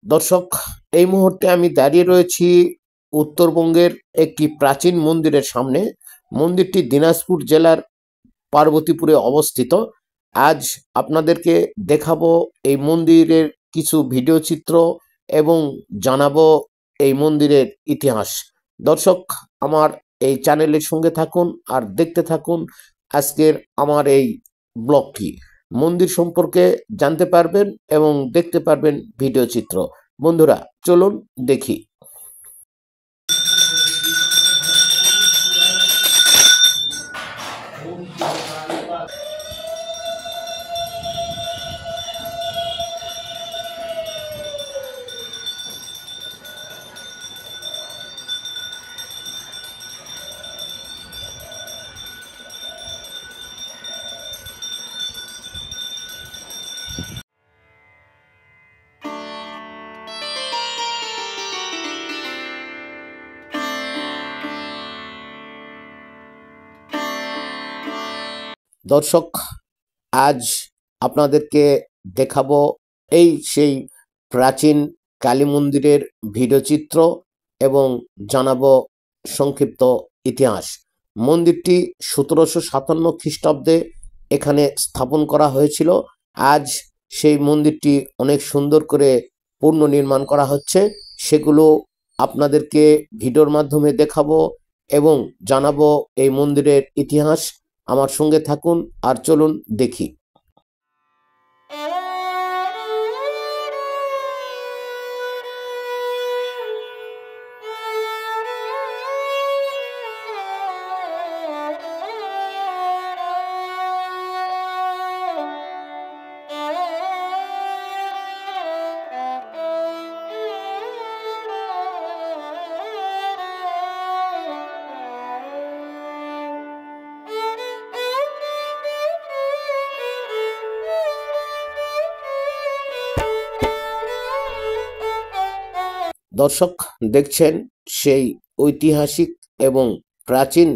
দর্শক, এই মুহূর্তে আমি দাঁড়িয়ে রয়েছি উত্তরবঙ্গের একটি প্রাচীন মন্দিরের সামনে। মন্দিরটি দিনাজপুর জেলার পার্বতীপুরে অবস্থিত। আজ আপনাদেরকে দেখাবো এই মন্দিরের কিছু ভিডিও চিত্র এবং জানাবো এই মন্দিরের ইতিহাস। দর্শক, আমার এই চ্যানেলের সঙ্গে থাকুন আর দেখতে থাকুন আজকের আমার এই ব্লগটি। মন্দির সম্পর্কে জানতে পারবেন এবং দেখতে পারবেন ভিডিও চিত্র। বন্ধুরা, চলুন দেখি। দর্শক, আজ আপনাদেরকে দেখাবো এই সেই প্রাচীন কালী মন্দিরের ভিডিও চিত্র এবং জানাবো সংক্ষিপ্ত ইতিহাস। মন্দিরটি 1757 খ্রিস্টাব্দে এখানে স্থাপন করা হয়েছিল। আজ সেই মন্দিরটি অনেক সুন্দর করে পুনর্নির্মাণ করা হচ্ছে। সেগুলো আপনাদেরকে ভিডিওর মাধ্যমে দেখাবো এবং জানাবো এই মন্দিরের ইতিহাস। আমার সঙ্গে থাকুন আর চলুন দেখি। দর্শক, দেখছেন সেই ঐতিহাসিক এবং প্রাচীন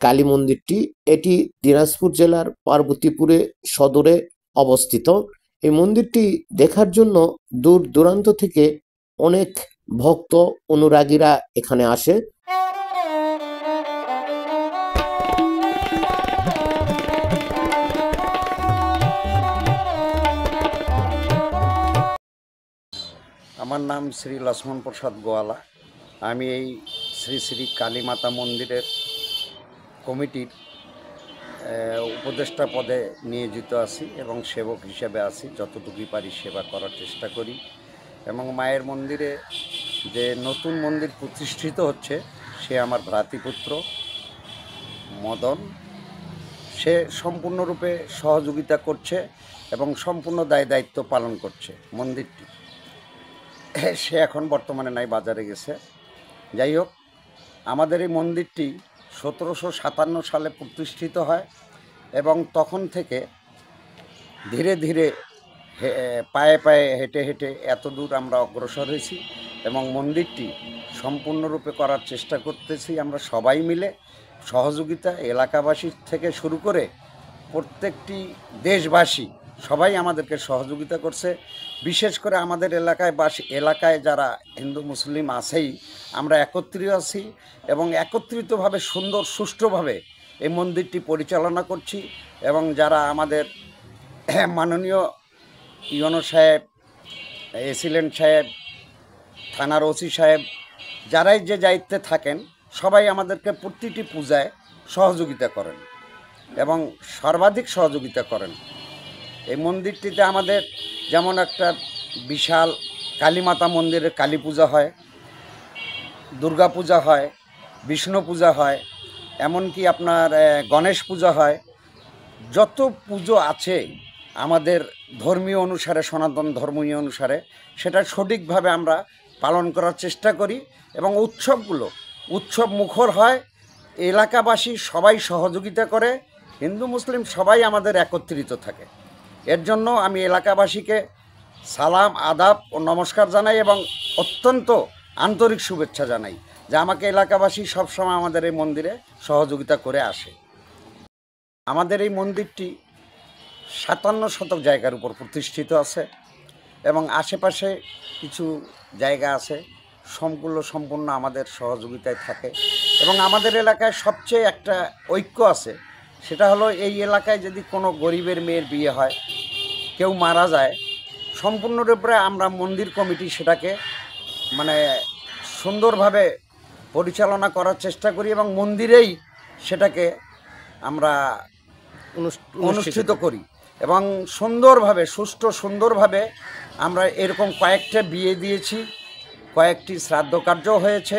কালী মন্দিরটি। এটি দিনাজপুর জেলার পার্বতীপুরে সদরে অবস্থিত। এই মন্দিরটি দেখার জন্য দূর দূরান্ত থেকে অনেক ভক্ত অনুরাগীরা এখানে আসে। আমার নাম শ্রী লক্ষ্মণ প্রসাদ গোয়ালা। আমি এই শ্রী শ্রী কালী মাতা মন্দিরের কমিটির উপদেষ্টা পদে নিয়োজিত আছি এবং সেবক হিসেবে আছি। যতটুকুই পারি সেবা করার চেষ্টা করি এবং মায়ের মন্দিরে যে নতুন মন্দির প্রতিষ্ঠিত হচ্ছে সে আমার ভ্রাতৃপুত্র মদন। সে সম্পূর্ণরূপে সহযোগিতা করছে এবং সম্পূর্ণ দায়িত্ব পালন করছে মন্দিরটি। সে এখন বর্তমানে নাই, বাজারে গেছে। যাই হোক, আমাদের এই মন্দিরটি 1757 সালে প্রতিষ্ঠিত হয় এবং তখন থেকে ধীরে ধীরে পায়ে পায়ে হেঁটে হেঁটে এত দূর আমরা অগ্রসর হয়েছি এবং মন্দিরটি সম্পূর্ণরূপে করার চেষ্টা করতেছি আমরা সবাই মিলে। সহযোগিতা এলাকাবাসীর থেকে শুরু করে প্রত্যেকটি দেশবাসী সবাই আমাদেরকে সহযোগিতা করছে। বিশেষ করে আমাদের এলাকায় যারা হিন্দু মুসলিম আছেই, আমরা একত্রিত আছি এবং একত্রিতভাবে সুন্দর সুষ্ঠুভাবে এই মন্দিরটি পরিচালনা করছি। এবং যারা আমাদের মাননীয় ইউনো সাহেব, এসিলেন্ট সাহেব, থানার ওসি সাহেব, যারাই যে দায়িত্বে থাকেন সবাই আমাদেরকে প্রতিটি পূজায় সহযোগিতা করেন এবং সর্বাধিক সহযোগিতা করেন। এই মন্দিরটিতে আমাদের যেমন একটা বিশাল কালীমাতা মন্দিরে কালী পূজা হয়, দুর্গা পূজা হয়, বিষ্ণু পূজা হয়, এমনকি আপনার গণেশ পূজা হয়। যত পুজো আছে আমাদের ধর্মীয় অনুসারে, সনাতন ধর্মীয় অনুসারে, সেটা সঠিকভাবে আমরা পালন করার চেষ্টা করি এবং উৎসব মুখর হয়। এলাকাবাসী সবাই সহযোগিতা করে, হিন্দু মুসলিম সবাই আমাদের একত্রিত থাকে। এর জন্য আমি এলাকাবাসীকে সালাম, আদাব ও নমস্কার জানাই এবং অত্যন্ত আন্তরিক শুভেচ্ছা জানাই যে আমাকে এলাকাবাসী সবসময় আমাদের এই মন্দিরে সহযোগিতা করে আসে। আমাদের এই মন্দিরটি 57 শতক জায়গার উপর প্রতিষ্ঠিত আছে এবং আশেপাশে কিছু জায়গা আছে সম্পূর্ণ আমাদের সহযোগিতায় থাকে। এবং আমাদের এলাকায় সবচেয়ে একটা ঐক্য আছে, সেটা হলো এই এলাকায় যদি কোনো গরিবের মেয়ের বিয়ে হয়, কেউ মারা যায়, সম্পূর্ণরূপে আমরা মন্দির কমিটি সেটাকে মানে সুন্দরভাবে পরিচালনা করার চেষ্টা করি এবং মন্দিরেই সেটাকে আমরা অনুষ্ঠিত করি এবং সুন্দরভাবে আমরা এরকম কয়েকটা বিয়ে দিয়েছি, কয়েকটি শ্রাদ্ধ কার্য হয়েছে।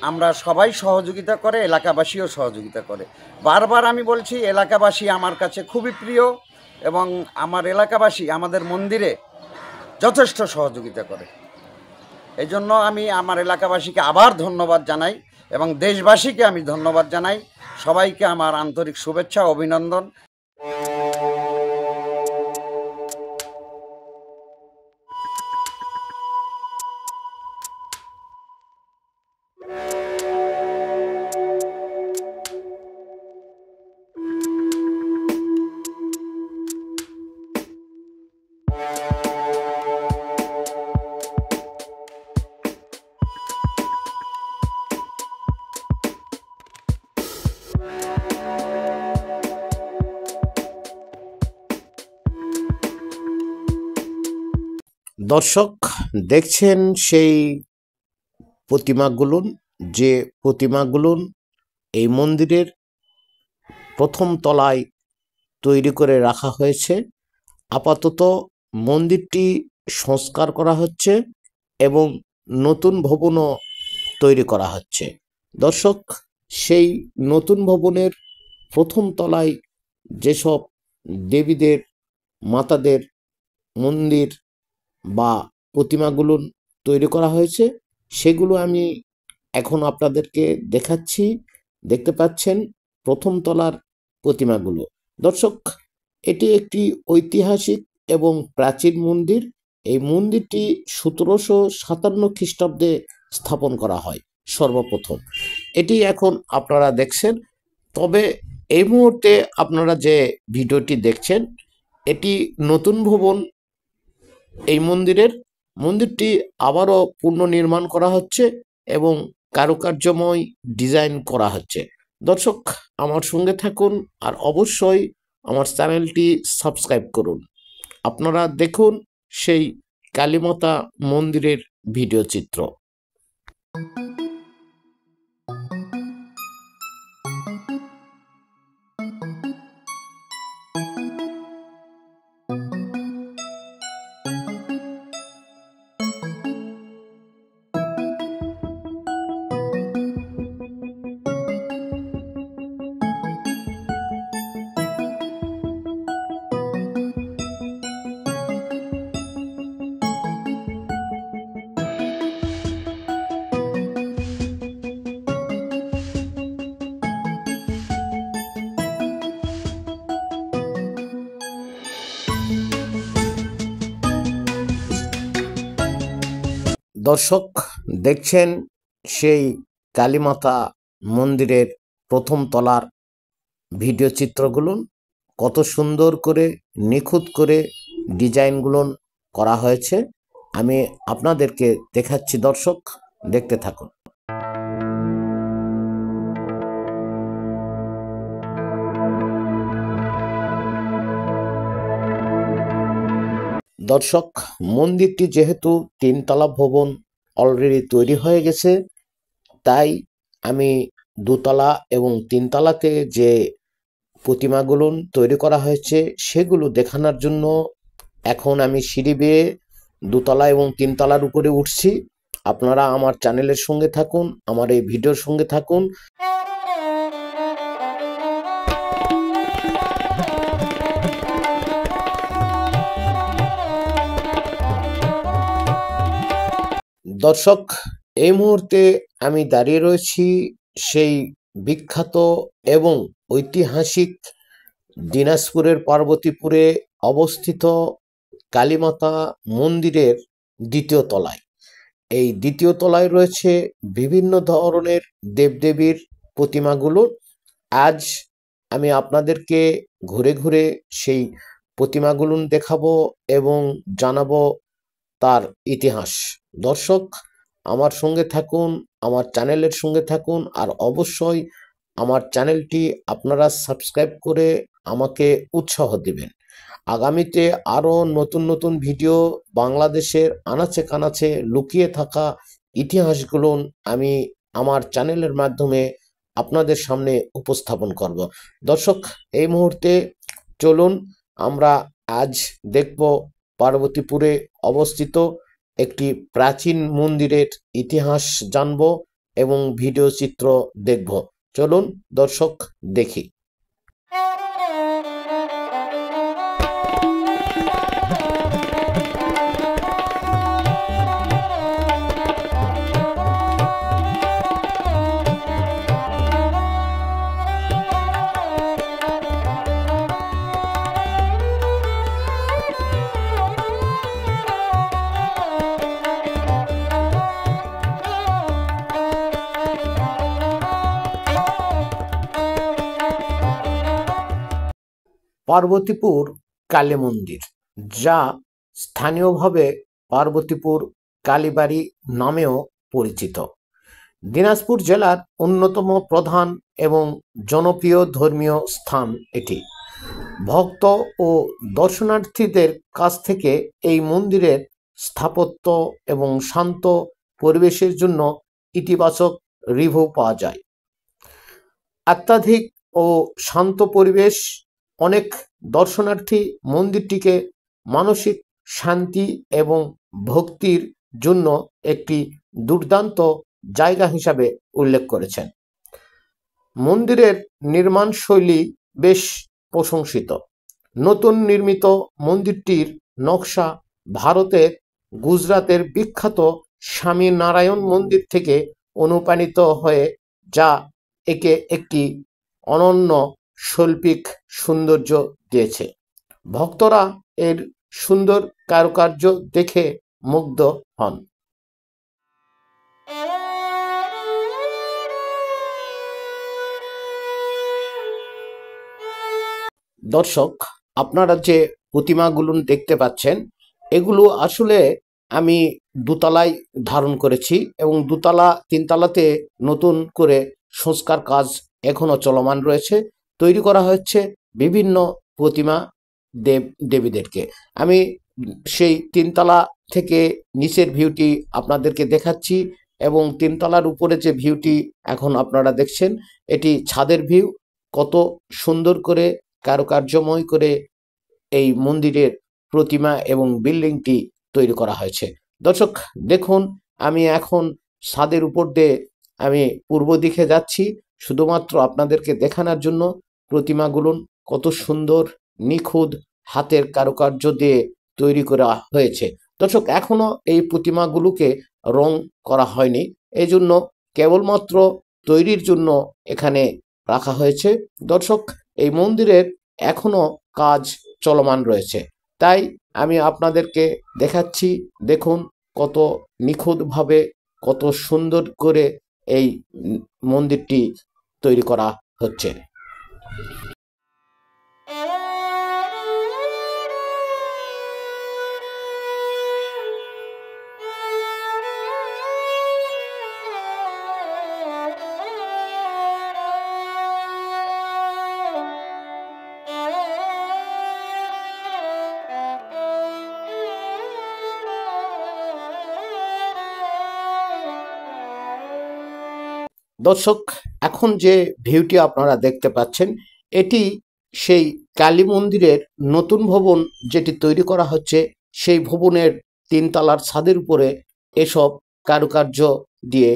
আমরা সবাই সহযোগিতা করে, এলাকাবাসীও সহযোগিতা করে। বারবার আমি বলছি, এলাকাবাসী আমার কাছে খুবই প্রিয় এবং আমার এলাকাবাসী আমাদের মন্দিরে যথেষ্ট সহযোগিতা করে। এই জন্য আমি আমার এলাকাবাসীকে আবার ধন্যবাদ জানাই এবং দেশবাসীকে আমি ধন্যবাদ জানাই। সবাইকে আমার আন্তরিক শুভেচ্ছা, অভিনন্দন। দর্শক দেখছেন সেই প্রতিমাগুলো, যে প্রতিমাগুলো এই মন্দিরের প্রথম তলায় তৈরি করে রাখা হয়েছে। আপাতত মন্দিরটি সংস্কার করা হচ্ছে এবং নতুন ভবনও তৈরি করা হচ্ছে। দর্শক, সেই নতুন ভবনের প্রথম তলায় যেসব দেবীদের, মাতাদের মন্দির বা প্রতিমাগুলো তৈরি করা হয়েছে, সেগুলো আমি এখন আপনাদেরকে দেখাচ্ছি। দেখতে পাচ্ছেন প্রথম তলার প্রতিমাগুলো। দর্শক, এটি একটি ঐতিহাসিক এবং প্রাচীন মন্দির। এই মন্দিরটি 1757 খ্রিস্টাব্দে স্থাপন করা হয় সর্বপ্রথম। এটি এখন আপনারা দেখছেন। তবে এই মুহূর্তে আপনারা যে ভিডিওটি দেখছেন, এটি নতুন ভবন। এই মন্দিরটি আবারও পুনর্নির্মাণ করা হচ্ছে এবং কারুকার্যময় ডিজাইন করা হচ্ছে। দর্শক, আমার সঙ্গে থাকুন আর অবশ্যই আমার চ্যানেলটি সাবস্ক্রাইব করুন। আপনারা দেখুন সেই কালীমাতা মন্দিরের ভিডিও চিত্র। দর্শক দেখছেন সেই কালীমাতা মন্দিরের প্রথম তলার ভিডিও চিত্রগুলো। কত সুন্দর করে, নিখুঁত করে ডিজাইনগুলো করা হয়েছে। আমি আপনাদেরকে দেখাচ্ছি, দর্শক দেখতে থাকুন। দর্শক, মন্দিরটি যেহেতু তিনতলা ভবন অলরেডি তৈরি হয়ে গেছে, তাই আমি দোতলা এবং তিনতলাতে যে প্রতিমাগুলো তৈরি করা হয়েছে সেগুলো দেখানোর জন্য এখন আমি সিঁড়ি বেয়ে দোতলা এবং তিনতলার উপরে উঠছি। আপনারা আমার চ্যানেলের সঙ্গে থাকুন, আমার এই ভিডিওর সঙ্গে থাকুন। দর্শক, এই মুহূর্তে আমি দাঁড়িয়ে রয়েছি সেই বিখ্যাত এবং ঐতিহাসিক দিনাজপুরের পার্বতীপুরে অবস্থিত কালীমাতা মন্দিরের দ্বিতীয় তলায়। এই দ্বিতীয় তলায় রয়েছে বিভিন্ন ধরনের দেবদেবীর প্রতিমাগুলো। আজ আমি আপনাদেরকে ঘুরে ঘুরে সেই প্রতিমাগুলো দেখাবো এবং জানাবো তার ইতিহাস। দর্শক, আমার সঙ্গে থাকুন, আমার চ্যানেলের সঙ্গে থাকুন, আর অবশ্যই আমার চ্যানেলটি আপনারা সাবস্ক্রাইব করে আমাকে উৎসাহ দিবেন। আগামীতে আরও নতুন নতুন ভিডিও, বাংলাদেশের আনাচে কানাচে লুকিয়ে থাকা ইতিহাসগুলো আমি আমার চ্যানেলের মাধ্যমে আপনাদের সামনে উপস্থাপন করব। দর্শক, এই মুহূর্তে চলুন আমরা আজ দেখব পার্বতীপুরে অবস্থিত একটি প্রাচীন মন্দিরের ইতিহাস জানব এবং ভিডিও চিত্র দেখব। চলুন দর্শক, দেখি। পার্বতীপুর কালী মন্দির, যা স্থানীয়ভাবে পার্বতীপুর কালীবাড়ি নামেও পরিচিত, দিনাজপুর জেলার অন্যতম প্রধান এবং জনপ্রিয় ধর্মীয় স্থান এটি। ভক্ত ও দর্শনার্থীদের কাছ থেকে এই মন্দিরের স্থাপত্য এবং শান্ত পরিবেশের জন্য ইতিবাচক রিভিউ পাওয়া যায়। অত্যাধিক ও শান্ত পরিবেশ অনেক দর্শনার্থী মন্দিরটিকে মানসিক শান্তি এবং ভক্তির জন্য একটি দুর্দান্ত জায়গা হিসাবে উল্লেখ করেছেন। মন্দিরের নির্মাণশৈলী বেশ প্রশংসিত। নতুন নির্মিত মন্দিরটির নকশা ভারতের গুজরাতের বিখ্যাত স্বামী নারায়ণ মন্দির থেকে অনুপ্রাণিত হয়ে, যা একে একটি অনন্য শৈল্পিক সৌন্দর্য দিয়েছে। ভক্তরা এর সুন্দর কারুকার্য দেখে মুগ্ধ হন। দর্শক, আপনারা যে প্রতিমাগুলো দেখতে পাচ্ছেন, এগুলো আসলে আমি দোতলায় ধারণ করেছি এবং দোতলা তিনতলাতে নতুন করে সংস্কার কাজ এখনো চলমান রয়েছে। তৈরি করা হচ্ছে বিভিন্ন প্রতিমা দেবীদেরকে। আমি সেই তিনতলা থেকে নিচের ভিউটি আপনাদেরকে দেখাচ্ছি এবং তিনতলার উপরে যে ভিউটি এখন আপনারা দেখছেন, এটি ছাদের ভিউ। কত সুন্দর করে কারুকার্যময় করে এই মন্দিরের প্রতিমা এবং বিল্ডিংটি তৈরি করা হয়েছে। দর্শক দেখুন, আমি এখন ছাদের উপর দিয়ে আমি পূর্ব দিকে যাচ্ছি শুধুমাত্র আপনাদেরকে দেখানোর জন্য প্রতিমাগুলো কত সুন্দর নিখুঁত হাতের কারুকার্য দিয়ে তৈরি করা হয়েছে। দর্শক, এখনো এই প্রতিমাগুলোকে রং করা হয়নি, এই জন্য কেবলমাত্র তৈরির জন্য এখানে রাখা হয়েছে। দর্শক, এই মন্দিরের এখনো কাজ চলমান রয়েছে, তাই আমি আপনাদেরকে দেখাচ্ছি। দেখুন কত নিখুঁতভাবে, কত সুন্দর করে এই মন্দিরটি তৈরি করা হচ্ছে। দর্শক, এখন যে ভিউটি আপনারা দেখতে পাচ্ছেন, এটি সেই কালী মন্দিরের নতুন ভবন যেটি তৈরি করা হচ্ছে, সেই ভবনের তিনতলার ছাদের উপরে এসব কারুকার্য দিয়ে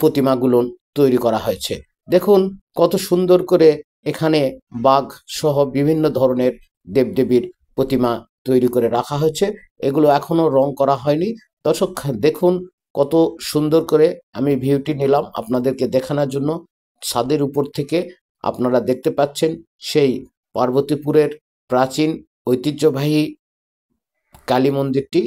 প্রতিমাগুলো তৈরি করা হয়েছে। দেখুন কত সুন্দর করে এখানে বাঘ সহ বিভিন্ন ধরনের দেবদেবীর প্রতিমা তৈরি করে রাখা হয়েছে। এগুলো এখনো রং করা হয়নি। দর্শক দেখুন কত সুন্দর করে আমি ভিউটি নিলাম আপনাদেরকে দেখানোর জন্য। ছাদের উপর থেকে আপনারা দেখতে পাচ্ছেন সেই পার্বতীপুরের প্রাচীন ঐতিহ্যবাহী কালী মন্দিরটি।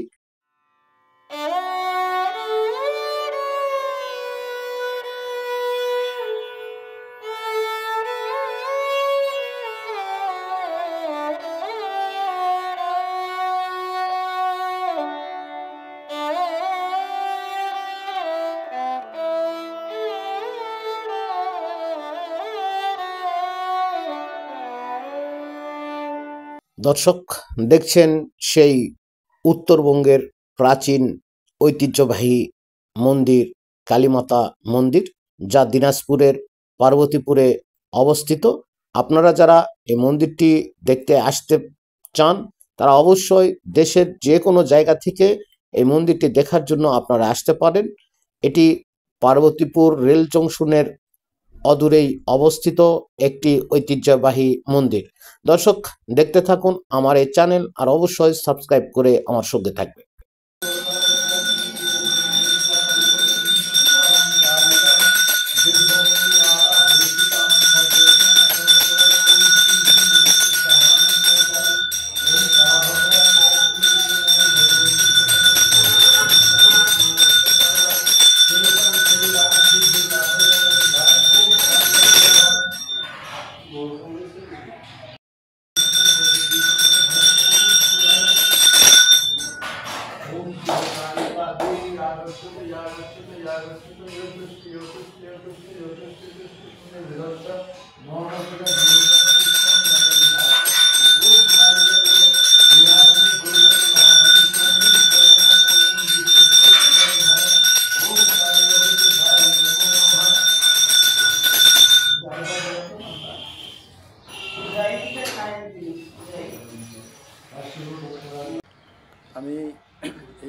দর্শক দেখছেন সেই উত্তরবঙ্গের প্রাচীন ঐতিহ্যবাহী মন্দির কালীমাতা মন্দির, যা দিনাজপুরের পার্বতীপুরে অবস্থিত। আপনারা যারা এই মন্দিরটি দেখতে আসতে চান তারা অবশ্যই দেশের যে কোনো জায়গা থেকে এই মন্দিরটি দেখার জন্য আপনারা আসতে পারেন। এটি পার্বতীপুর রেল জংশনের অদূরেই অবস্থিত একটি ঐতিহ্যবাহী মন্দির। দর্শক দেখতে থাকুন আমার এই চ্যানেল, আর অবশ্যই সাবস্ক্রাইব করে আমার সঙ্গে থাকবে। আমি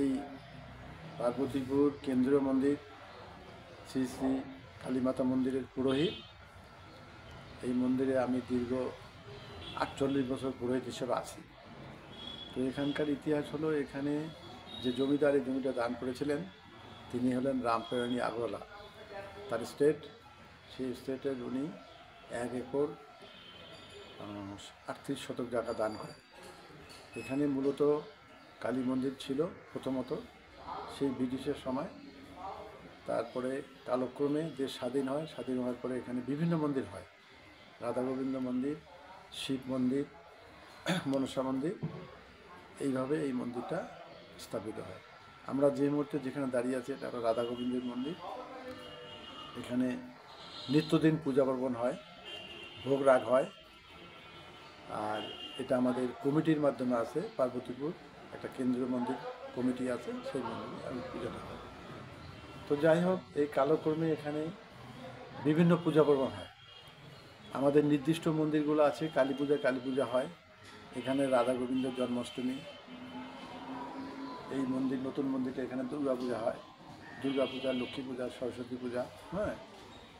এই পার্বতীপুর কেন্দ্রীয় মন্দির শ্রী শ্রী কালীমাতা মন্দিরের পুরোহিত। এই মন্দিরে আমি দীর্ঘ 48 বছর পুরোহিত হিসেবে আছি। তো এখানকার ইতিহাস হলো, এখানে যে জমিদার এই জমিটা দান করেছিলেন তিনি হলেন রামপ্রেরণী আগরওয়ালা, তার স্টেট। সেই স্টেটের উনি 1 একর 38 শতক জায়গা দান করেন। এখানে মূলত কালী মন্দির ছিল প্রথমত, সেই ব্রিটিশের সময়। তারপরে কালক্রমে দেশ স্বাধীন হয়, স্বাধীন হওয়ার পরে এখানে বিভিন্ন মন্দির হয়, রাধা গোবিন্দ মন্দির, শিব মন্দির, মনসা মন্দির, এইভাবে এই মন্দিরটা স্থাপিত হয়। আমরা যে মুহূর্তে যেখানে দাঁড়িয়ে আছি এটা হলো রাধা গোবিন্দের মন্দির। এখানে নিত্যদিন পূজা পার্বণ হয়, ভোগ রাগ হয়। আর এটা আমাদের কমিটির মাধ্যমে আছে, পার্বতীপুর একটা কেন্দ্রীয় মন্দির কমিটি আছে, সেই মন্দিরে আমি পূজাটা হয়। তো যাই হোক, এই কালক্রমে এখানে বিভিন্ন পূজা পার্বণ হয়। আমাদের নির্দিষ্ট মন্দিরগুলো আছে, কালী পূজা হয় এখানে, রাধা গোবিন্দের জন্মাষ্টমী। এই মন্দির নতুন মন্দিরটা, এখানে দুর্গা পূজা হয়, দুর্গা পূজা, লক্ষ্মী পূজা, সরস্বতী পূজা, হ্যাঁ,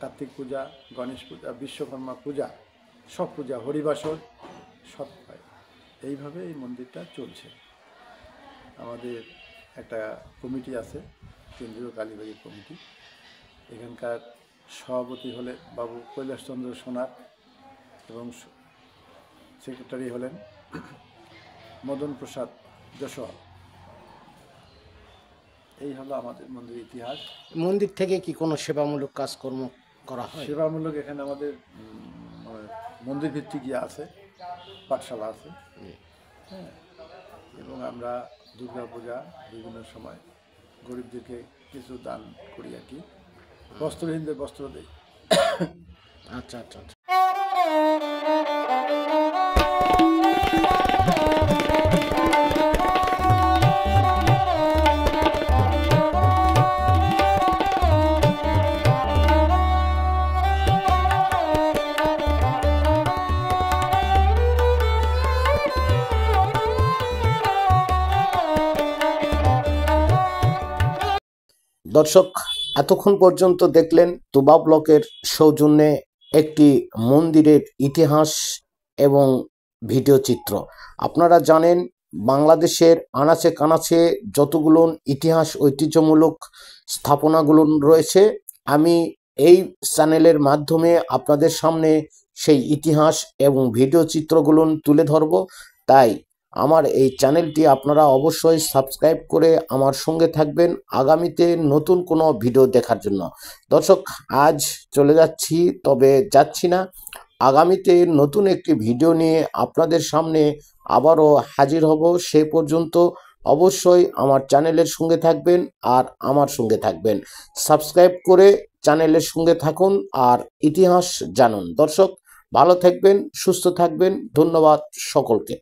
কার্তিক পূজা, গণেশ পূজা, বিশ্বকর্মা পূজা, সব পূজা, হরিবাসর সব হয়। এইভাবে এই মন্দিরটা চলছে। আমাদের একটা কমিটি আছে, কেন্দ্রীয় কালীবাড়ির কমিটি। এখানকার সভাপতি হলে বাবু কৈলাসচন্দ্র সোনার এবং সেক্রেটারি হলেন মদন প্রসাদ যশোয়াল। এই হলো আমাদের মন্দির ইতিহাস। মন্দির থেকে কি কোনো সেবামূলক কাজকর্ম করা হয়? সেবামূলক এখানে আমাদের মন্দির ভিত্তিক ইয়ে আছে, পাঠশালা আছে, হ্যাঁ। এবং আমরা দুর্গা পূজা বিভিন্ন সময় গরিবদেরকে কিছু দান করি আর কি, বস্ত্রহীনদের বস্ত্র দেই। আচ্ছা আচ্ছা আচ্ছা। দর্শক এতক্ষণ পর্যন্ত দেখলেন তুবা ব্লকের সৌজন্যে একটি মন্দিরের ইতিহাস এবং ভিডিও চিত্র। আপনারা জানেন বাংলাদেশের আনাচে কানাচে যতগুলো ইতিহাস ঐতিহ্যমূলক স্থাপনাগুলো রয়েছে, আমি এই চ্যানেলের মাধ্যমে আপনাদের সামনে সেই ইতিহাস এবং ভিডিও চিত্রগুলো তুলে ধরব। তাই আমার এই চ্যানেলটি আপনারা অবশ্যই সাবস্ক্রাইব করে আমার সঙ্গে থাকবেন আগামীতে নতুন কোনো ভিডিও দেখার জন্য। দর্শক আজ চলে যাচ্ছি, তবে যাচ্ছি না, আগামীতে নতুন একটি ভিডিও নিয়ে আপনাদের সামনে আবারও হাজির হব। সে পর্যন্ত অবশ্যই আমার চ্যানেলের সঙ্গে থাকবেন আর আমার সঙ্গে থাকবেন, সাবস্ক্রাইব করে চ্যানেলের সঙ্গে থাকুন আর ইতিহাস জানুন। দর্শক ভালো থাকবেন, সুস্থ থাকবেন, ধন্যবাদ সকলকে।